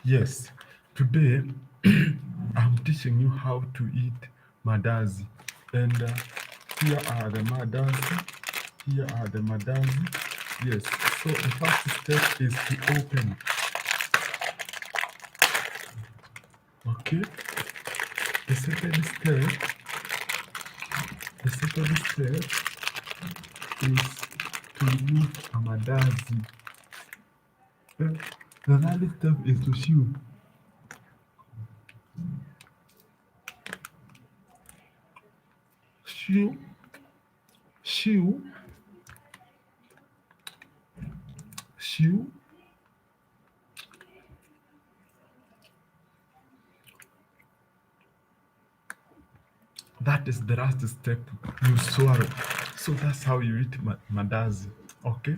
Yes, today I'm teaching you how to eat mandazi. And here are the mandazi. Here are the mandazi. Yes, so the first step is to open it. Okay, the second step, the second step is to remove a mandazi. The third step is to chew. Chew, chew, chew. That is the last step. You swallow. So that's how you eat mandazi. Okay.